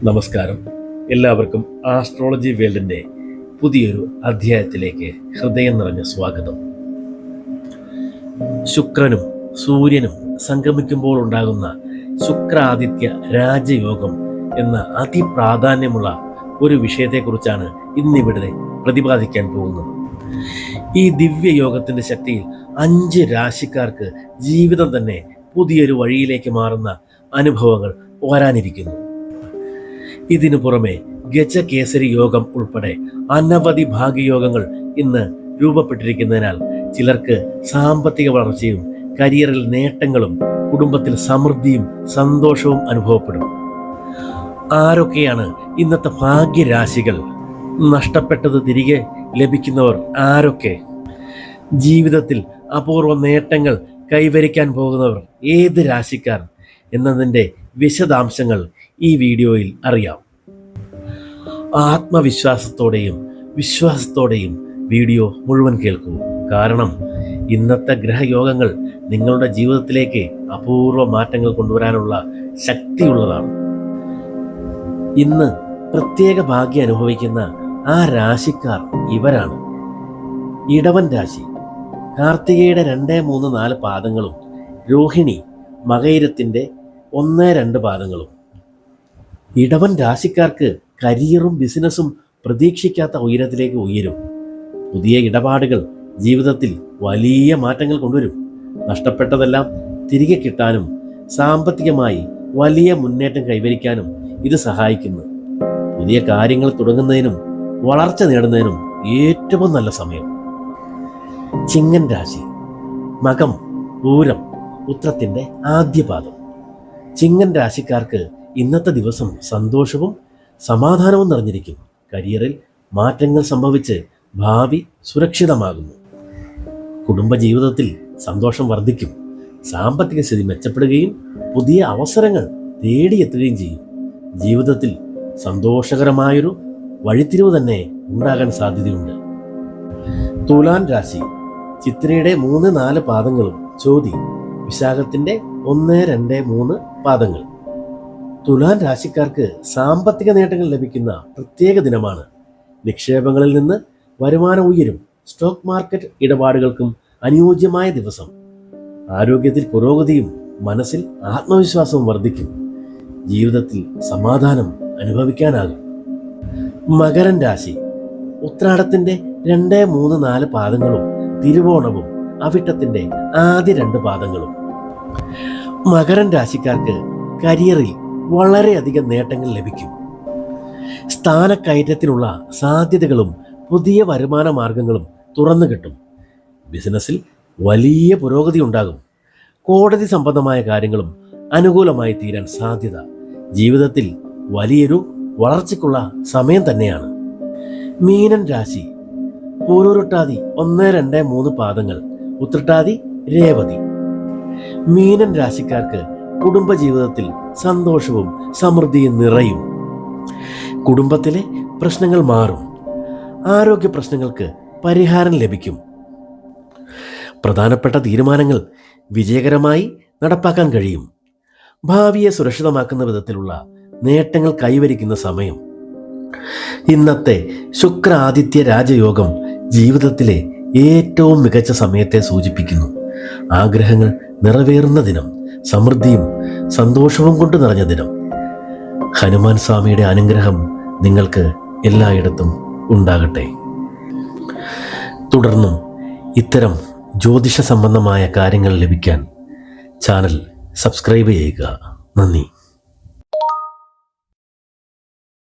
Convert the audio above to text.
നമസ്കാരം. എല്ലാവർക്കും ആസ്ട്രോളജി വേൾഡിൻ്റെ പുതിയൊരു അധ്യായത്തിലേക്ക് ഹൃദയം നിറഞ്ഞ സ്വാഗതം. ശുക്രനും സൂര്യനും സംഗമിക്കുമ്പോൾ ഉണ്ടാകുന്ന ശുക്രാദിത്യ രാജയോഗം എന്ന അതിപ്രാധാന്യമുള്ള ഒരു വിഷയത്തെക്കുറിച്ചാണ് ഇന്നിവിടെ പ്രതിപാദിക്കാൻ പോകുന്നത്. ഈ ദിവ്യയോഗത്തിൻ്റെ ശക്തിയിൽ 5 രാശിക്കാർക്ക് ജീവിതം തന്നെ പുതിയൊരു വഴിയിലേക്ക് മാറുന്ന അനുഭവങ്ങൾ വരാനിരിക്കുന്നു. ഇതിനു പുറമെ ഗജകേസരി യോഗം ഉൾപ്പെടെ അനവധി ഭാഗ്യയോഗങ്ങൾ ഇന്ന് രൂപപ്പെട്ടിരിക്കുന്നതിനാൽ ചിലർക്ക് സാമ്പത്തിക വളർച്ചയും കരിയറിൽ നേട്ടങ്ങളും കുടുംബത്തിൽ സമൃദ്ധിയും സന്തോഷവും അനുഭവപ്പെടും. ആരൊക്കെയാണ് ഇന്നത്തെ ഭാഗ്യരാശികൾ? നഷ്ടപ്പെട്ടത് തിരികെ ലഭിക്കുന്നവർ ആരൊക്കെ? ജീവിതത്തിൽ അപൂർവ നേട്ടങ്ങൾ കൈവരിക്കാൻ പോകുന്നവർ ഏത് രാശിക്കാർ എന്നതിൻ്റെ വിശദാംശങ്ങൾ ഈ വീഡിയോയിൽ അറിയാം. ആത്മവിശ്വാസത്തോടെയും വിശ്വാസത്തോടെയും വീഡിയോ മുഴുവൻ കേൾക്കൂ. കാരണം ഇന്നത്തെ ഗ്രഹയോഗങ്ങൾ നിങ്ങളുടെ ജീവിതത്തിലേക്ക് അപൂർവ മാറ്റങ്ങൾ കൊണ്ടുവരാനുള്ള ശക്തിയുള്ളതാണ്. ഇന്ന് പ്രത്യേക ഭാഗ്യം അനുഭവിക്കുന്ന ആ രാശിക്കാർ ഇവരാണ്. ഇടവൻ രാശി, കാർത്തികയുടെ 2, 3, 4 പാദങ്ങളും രോഹിണി മകയിരത്തിൻ്റെ 1, 2 പാദങ്ങളും. ഇടവൻ രാശിക്കാർക്ക് കരിയറും ബിസിനസ്സും പ്രതീക്ഷിക്കാത്ത ഉയരത്തിലേക്ക് ഉയരും. പുതിയ ഇടപാടുകൾ ജീവിതത്തിൽ വലിയ മാറ്റങ്ങൾ കൊണ്ടുവരും. നഷ്ടപ്പെട്ടതെല്ലാം തിരികെ കിട്ടാനും സാമ്പത്തികമായി വലിയ മുന്നേറ്റം കൈവരിക്കാനും ഇത് സഹായിക്കുന്നു. പുതിയ കാര്യങ്ങൾ തുടങ്ങുന്നതിനും വളർച്ച നേടുന്നതിനും ഏറ്റവും നല്ല സമയം. ചിങ്ങൻ രാശി, മകം, പൂരം, ഉത്രത്തിൻ്റെ ആദ്യ പാദം. ചിങ്ങൻ രാശിക്കാർക്ക് ഇന്നത്തെ ദിവസം സന്തോഷവും സമാധാനവും നിറഞ്ഞിരിക്കും. കരിയറിൽ മാറ്റങ്ങൾ സംഭവിച്ച് ഭാവി സുരക്ഷിതമാകുന്നു. കുടുംബജീവിതത്തിൽ സന്തോഷം വർദ്ധിക്കും. സാമ്പത്തിക സ്ഥിതി മെച്ചപ്പെടുകയും പുതിയ അവസരങ്ങൾ തേടിയെത്തുകയും ചെയ്യും. ജീവിതത്തിൽ സന്തോഷകരമായൊരു വഴിത്തിരിവ് തന്നെ ഉണ്ടാകാൻ സാധ്യതയുണ്ട്. തുലാൻ രാശി, ചിത്രയുടെ 3, 4 പാദങ്ങളും ചോതി വിശാഖത്തിൻ്റെ 1, 2, 3 പാദങ്ങൾ. തുലാൻ രാശിക്കാർക്ക് സാമ്പത്തിക നേട്ടങ്ങൾ ലഭിക്കുന്ന പ്രത്യേക ദിനമാണ്. നിക്ഷേപങ്ങളിൽ നിന്ന് വരുമാനം ഉയരും. സ്റ്റോക്ക് മാർക്കറ്റ് ഇടപാടുകൾക്കും അനുയോജ്യമായ ദിവസം. ആരോഗ്യത്തിൽ പുരോഗതിയും മനസ്സിൽ ആത്മവിശ്വാസവും വർദ്ധിക്കും. ജീവിതത്തിൽ സമാധാനം അനുഭവിക്കാനാകും. മകരൻ രാശി, ഉത്രാടത്തിൻ്റെ 2, 3, 4 പാദങ്ങളും തിരുവോണവും അവിട്ടത്തിൻ്റെ ആദ്യ 2 പാദങ്ങളും. മകരൻ രാശിക്കാർക്ക് കരിയറിൽ വളരെയധികം നേട്ടങ്ങൾ ലഭിക്കും. സ്ഥാനക്കയറ്റത്തിനുള്ള സാധ്യതകളും പുതിയ വരുമാന മാർഗങ്ങളും തുറന്നു കിട്ടും. ബിസിനസ്സിൽ വലിയ പുരോഗതി ഉണ്ടാകും. കോടതി സംബന്ധമായ കാര്യങ്ങളും അനുകൂലമായി തീരാൻ സാധ്യത. ജീവിതത്തിൽ വലിയൊരു വളർച്ചയ്ക്കുള്ള സമയം തന്നെയാണ്. മീനൻ രാശി, പൂരോരുട്ടാതി 1, 2, 3 പാദങ്ങൾ, ഉത്രട്ടാതി, രേവതി. മീനൻ രാശിക്കാർക്ക് കുടുംബജീവിതത്തിൽ സന്തോഷവും സമൃദ്ധിയും നിറയും. കുടുംബത്തിലെ പ്രശ്നങ്ങൾ മാറും. ആരോഗ്യ പ്രശ്നങ്ങൾക്ക് പരിഹാരം ലഭിക്കും. പ്രധാനപ്പെട്ട തീരുമാനങ്ങൾ വിജയകരമായി നടപ്പാക്കാൻ കഴിയും. ഭാവിയെ സുരക്ഷിതമാക്കുന്ന വിധത്തിലുള്ള നേട്ടങ്ങൾ കൈവരിക്കുന്ന സമയം. ഇന്നത്തെ ശുക്രാദിത്യ രാജയോഗം ജീവിതത്തിലെ ഏറ്റവും മികച്ച സമയത്തെ സൂചിപ്പിക്കുന്നു. ആഗ്രഹങ്ങൾ നിറവേറുന്ന ദിനം, സമൃദ്ധിയും സന്തോഷവും കൊണ്ട് നിറഞ്ഞ ദിനം. ഹനുമാൻ സ്വാമിയുടെ അനുഗ്രഹം നിങ്ങൾക്ക് എല്ലായിടത്തും ഉണ്ടാകട്ടെ. തുടർന്നും ഇത്തരം ജ്യോതിഷ സംബന്ധമായ കാര്യങ്ങൾ ലഭിക്കാൻ ചാനൽ സബ്സ്ക്രൈബ് ചെയ്യുക. നന്ദി.